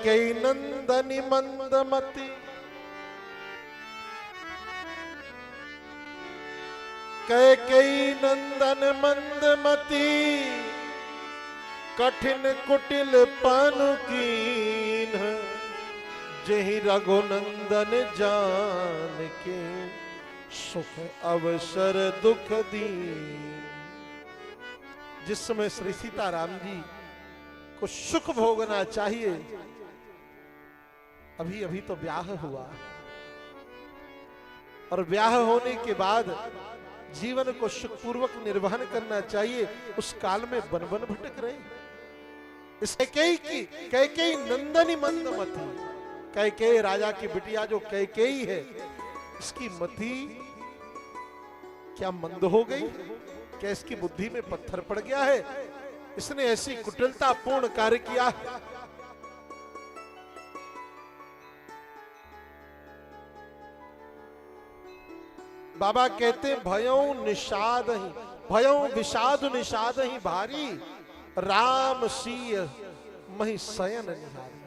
कैकेयी नंदनी मंदमती, कैकेयी नंदन मंदमती, कठिन कुटिल पानुकीन, जेहि रघुनंदन जान के, सुख अवसर दुख दीन। जिस समय श्री सीताराम जी को सुख भोगना चाहिए, अभी अभी तो ब्याह हुआ, और ब्याह होने के बाद जीवन को सुखपूर्वक निर्वहन करना चाहिए, उस काल में वन वन भटक रहे। इस कैकेयी नंदनी मंदमती, कैकेयी राजा की बिटिया जो कैकेयी है, इसकी मति क्या मंद हो गई? क्या इसकी बुद्धि में पत्थर पड़ गया है? इसने ऐसी कुटिलता पूर्ण कार्य किया। बाबा कहते भयों निषाद ही, भयों विषाद निषाद ही भारी, राम सीय मही शयन निहारी।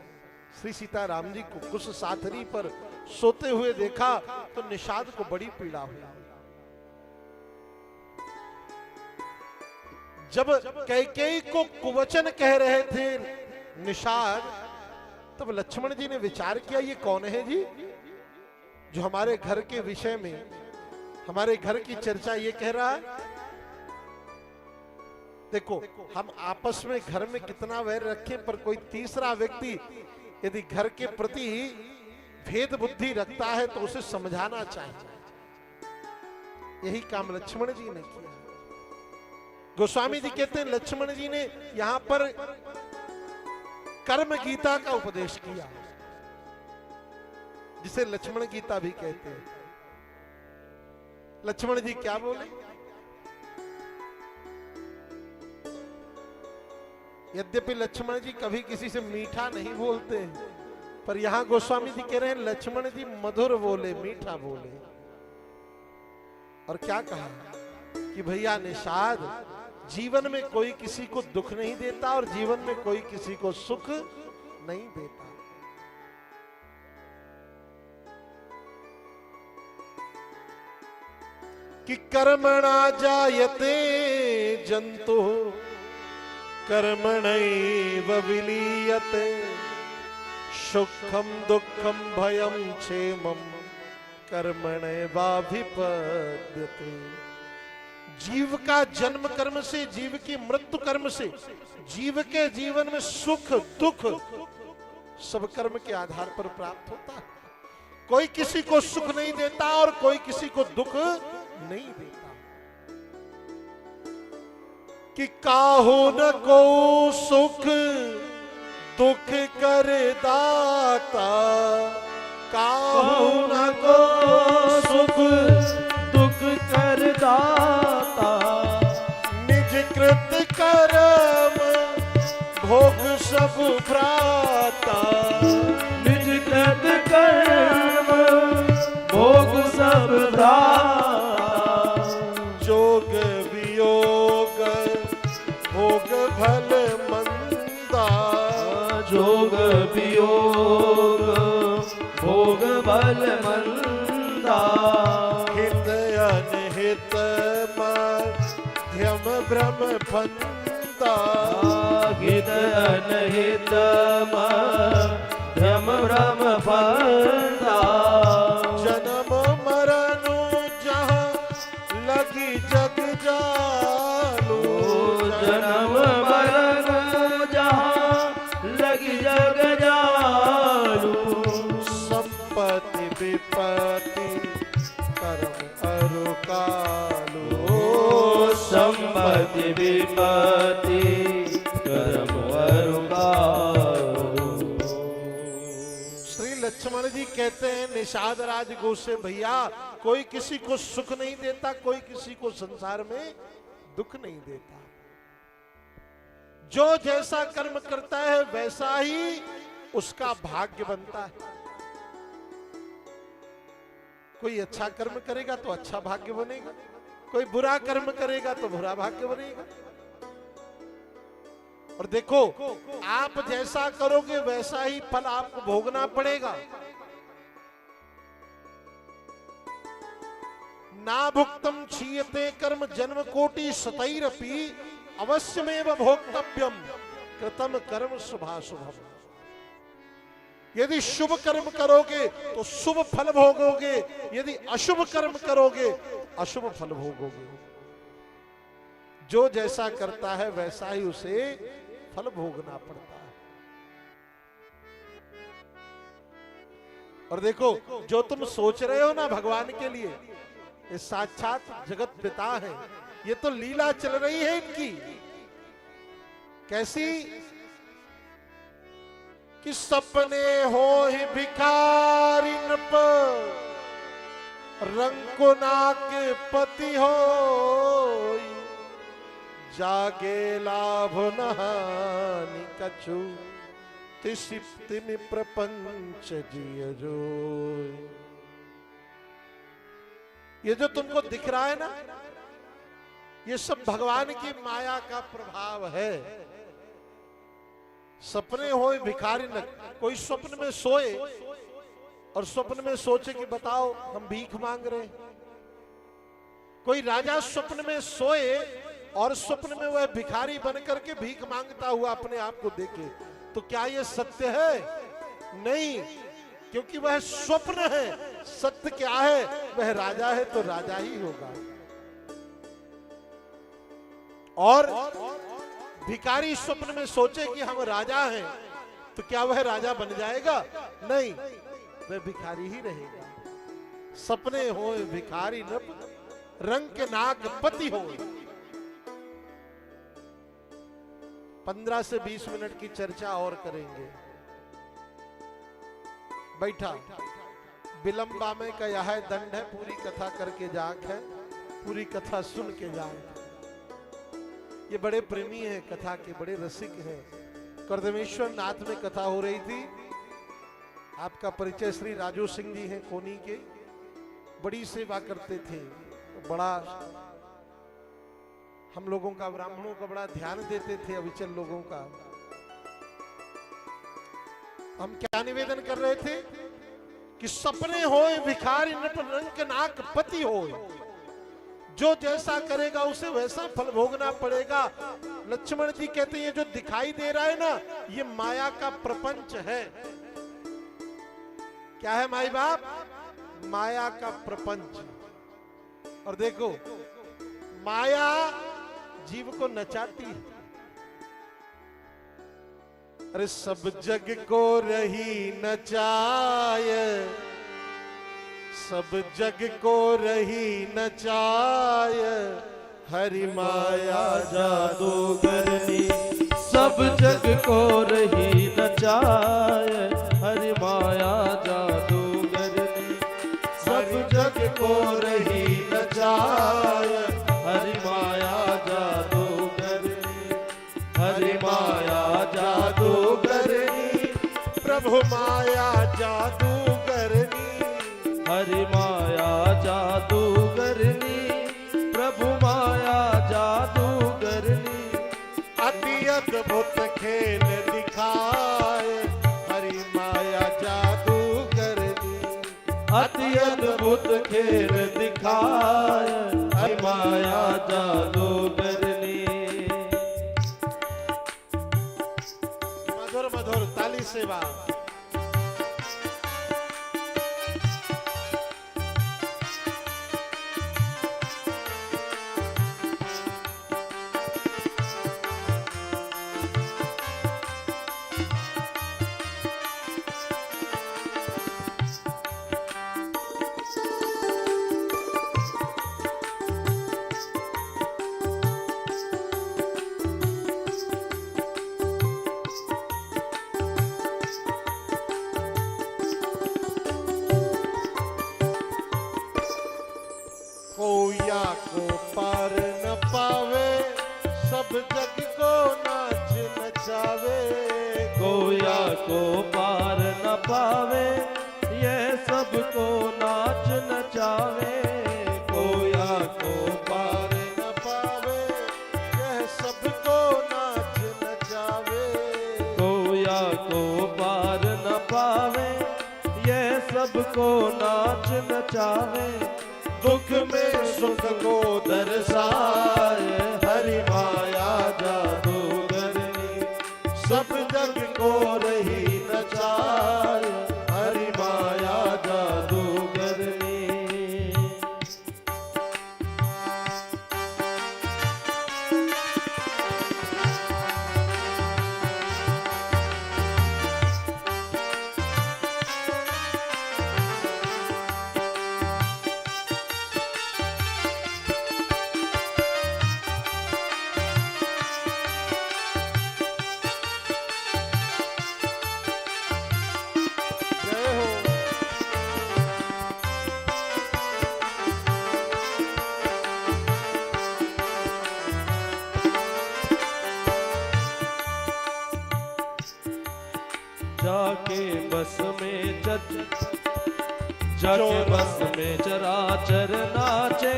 श्री सीताराम जी को कुश साथरी पर सोते हुए देखा तो निषाद को बड़ी पीड़ा हुई। जब कैकेयी को कुवचन कह रहे थे निषाद, तब लक्ष्मण जी ने विचार किया ये कौन है जी, जो हमारे घर के विषय में, हमारे घर की चर्चा ये कह रहा है। देखो, हम आपस में घर में कितना वैर रखें, पर कोई तीसरा व्यक्ति यदि घर के प्रति भेद बुद्धि रखता है तो उसे समझाना चाहिए। यही काम लक्ष्मण जी ने किया। गोस्वामी जी कहते हैं लक्ष्मण जी ने यहां पर कर्म गीता का उपदेश किया, जिसे लक्ष्मण गीता भी कहते हैं। लक्ष्मण जी क्या बोले? यद्यपि लक्ष्मण जी कभी किसी से मीठा नहीं बोलते हैं, पर यहां गोस्वामी जी कह रहे हैं लक्ष्मण जी मधुर बोले, मीठा बोले। और क्या कहा कि भैया निषाद, जीवन में कोई किसी को दुख नहीं देता और जीवन में कोई किसी को सुख नहीं देता। कि कर्मणा जायते जंतु कर्मणैव विलीयते, सुखम दुखम भयम क्षेमम कर्मणैवाभिपद्यते। जीव का जन्म कर्म से, जीव की मृत्यु कर्म से, जीव के जीवन में सुख दुख सब कर्म के आधार पर प्राप्त होता है। कोई किसी को सुख नहीं देता और कोई किसी को दुख नहीं देता। कि काहू न को सुख दुख कर दाता, काहू न को सुख दुख कर दाता, निज कृत कर्म भोग सब भ्राता, निज कृत कर्म भोग सब भ्राता, जोग वियोग भोग भल मंदा, जोग वियोग भोग भल मंदा, हित अनहित मध्यम भ्रम फंदा, हित अनहित मध्यम भ्रम फंदा, जन्म मरण जहाँ लगी जग जालू, जन्म मरण जहाँ लगी जग जालू, संपत्ति विपत्ति कर्म अरु कालू, संपत्ति विपत्ति कर्म अरु कालू। श्री लक्ष्मण जी कहते हैं निषाद राजगो से, भैया कोई किसी को सुख नहीं देता, कोई किसी को संसार में दुख नहीं देता। जो जैसा कर्म करता है वैसा ही उसका भाग्य बनता है। कोई अच्छा कर्म करेगा तो अच्छा भाग्य बनेगा, कोई बुरा कर्म करेगा तो बुरा भाग्य बनेगा। और देखो, आप जैसा करोगे वैसा ही फल आपको भोगना पड़ेगा। ना भुक्तम क्षीयते कर्म जन्म कोटि शतैरपि अवश्यमेव भोक्तव्यम कृतम कर्म शुभाशुभम। यदि शुभ कर्म करोगे तो शुभ फल भोगोगे, यदि अशुभ कर्म करोगे तो अशुभ फल भोगोगे। जो जैसा करता है वैसा ही उसे फल भोगना पड़ता है। और देखो, जो तुम सोच रहे हो ना भगवान के लिए, ये साक्षात जगत पिता है। ये तो लीला चल रही है इनकी। कैसी कि सपने हो ही भिखारी नप, रंको नाक पति हो, जागे लाभ नहानि कछु, तिसिप्तिमि प्रपंच जिय जो। ये जो तुमको दिख रहा है ना, ये सब भगवान की माया का प्रभाव है। सपने होए भिखारी न, कोई स्वप्न में सोए और स्वप्न में सोचे कि बताओ हम भीख मांग रहे। कोई राजा स्वप्न में सोए और स्वप्न में वह भिखारी बनकर के भीख मांगता हुआ अपने आप को देखे, तो क्या यह सत्य है? नहीं, क्योंकि वह स्वप्न है। सत्य क्या है? वह राजा है तो राजा ही होगा। और भिखारी स्वप्न में सोचे कि हम राजा हैं, तो क्या वह राजा बन जाएगा? नहीं, वह भिखारी ही रहेगा। सपने हो भिखारी नप, रंग के नाक पति हो। 15 से 20 मिनट की चर्चा और करेंगे। बैठा विलंबा में का यह दंड है, पूरी कथा करके जाग है, पूरी कथा सुन के जाग। ये बड़े प्रेमी हैं कथा के, बड़े रसिक हैं। कर्दमेश्वर नाथ में कथा हो रही थी। आपका परिचय श्री राजू सिंह जी हैं, कोनी के, बड़ी सेवा करते थे। बड़ा हम लोगों का, ब्राह्मणों का बड़ा ध्यान देते थे, अविचल लोगों का। हम क्या निवेदन कर रहे थे कि सपने होए भिखारी नट, रंग नाक पति होए। जो जैसा करेगा उसे वैसा फल भोगना पड़ेगा। लक्ष्मण जी कहते हैं, ये जो दिखाई दे रहा है ना, ये माया का प्रपंच है। क्या है माई बाप? माया का प्रपंच। और देखो, माया जीव को नचाती है। अरे सब जग को रही नचाए, सब जग को रही नचाए, हरि माया जादूगरनी। सब जग को रही नचाए, हरि माया जादूगरनी। सब जग को रही नचाए, हरि माया जादूगरनी। हरि माया जादूगरनी, प्रभु माया जादूगरनी। हरि माया जादूगरनी, प्रभु माया जादूगरनी। अति अद्भुत खेल दिखाए, हरि माया जादूगरनी। अति अद्भुत खेल दिखाए, हरि माया जादूगरनी। मधुर मधुर ताली सेवा। कोया को पार न पावे, सब जग को नाच नचावे। कोया को पार न पावे, ये सबको नाच नचावे। कोया को पार न पावे, यह सबको नाच नचावे। पावे, ये सबको नाच नचावे। दुख में सुख को दर्शाए, हरि माया जादूगरनी, सब जग को रही नचाए, हरि माया जादूगरनी। जय हो। जाके बस में जाके बस में चराचर नाचे,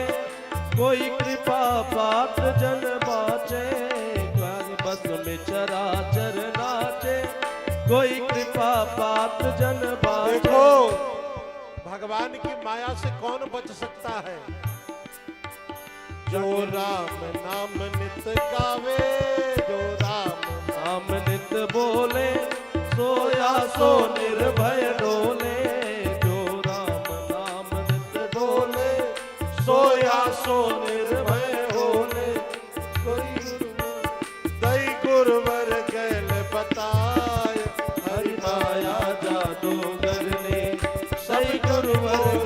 कोई कृपा पात्र जन बाचे। जाके बस में चराचर नाचे, कोई कृपा पात्र जन बाचे। देखो, भगवान की माया से कौन बच सकता है? जो राम नाम नित गावे, जो राम नाम नित बोले, सोया सो निर्भय डोले। जो राम नाम नित बोले, सोया सो निर्भय डोले। दई गुरुवर गैल बताय, हरि माया जादूगरनी, सही गुरुवर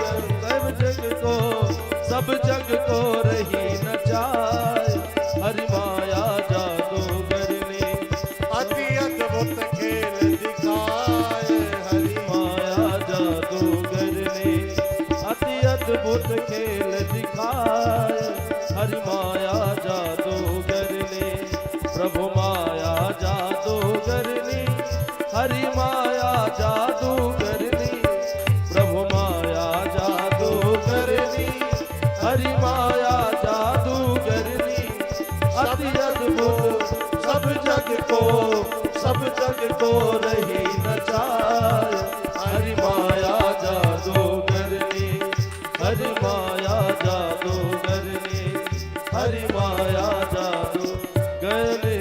सब जग को रही नचाए, हरि माया जादूगरनी। अति अद्भुत खेल दिखाए, हरि माया जादूगरनी, अति अद्भुत खेल दिखाए, हरि माया जादूगरनी। प्रभु माया जादूगरनी, हरि माया जादूगरनी। प्रभु माया जादूगरनी, हरि माया जादूगरनी। अति अद्भुत सब जग को रही नचाए, हरि माया जादूगरनी, हरि माया जादूगरनी, हरि माया जादूगरनी।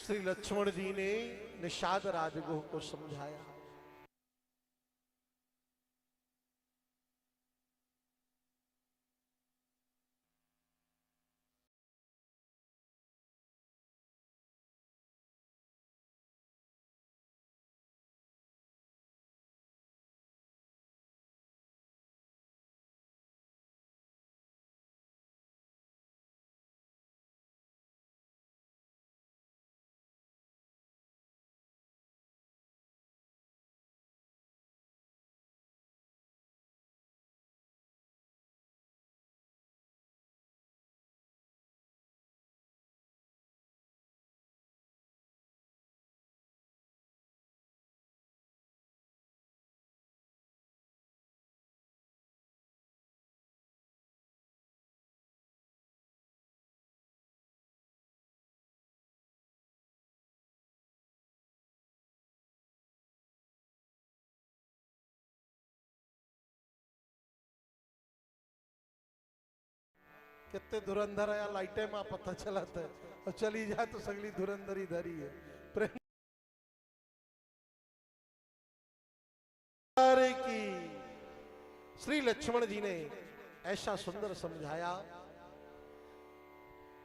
श्री लक्ष्मण जी ने निषाद राजगुह को समझाया। कितने धुरंधर है, लाइटे में पता चलाता है और चली जाए तो सगली धुरंधर इधर ही है। प्रेम की श्री लक्ष्मण जी ने ऐसा सुंदर समझाया।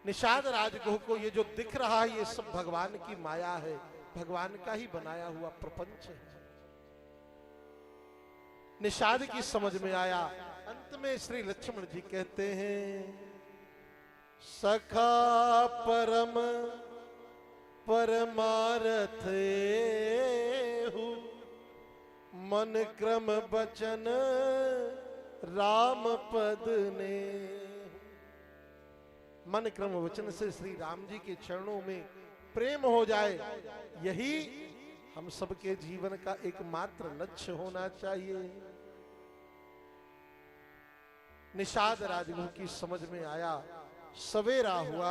निषाद राजगुह को ये जो दिख रहा है ये सब भगवान की माया है, भगवान का ही बनाया हुआ प्रपंच है। निषाद की समझ में आया। अंत में श्री लक्ष्मण जी कहते हैं, सखा परम परमारथ हूँ, मन क्रम बचन राम पद ने। मन क्रम वचन से श्री राम जी के चरणों में प्रेम हो जाए, यही हम सबके जीवन का एकमात्र लक्ष्य होना चाहिए। निषाद राजगुह की समझ में आया। सवेरा हुआ।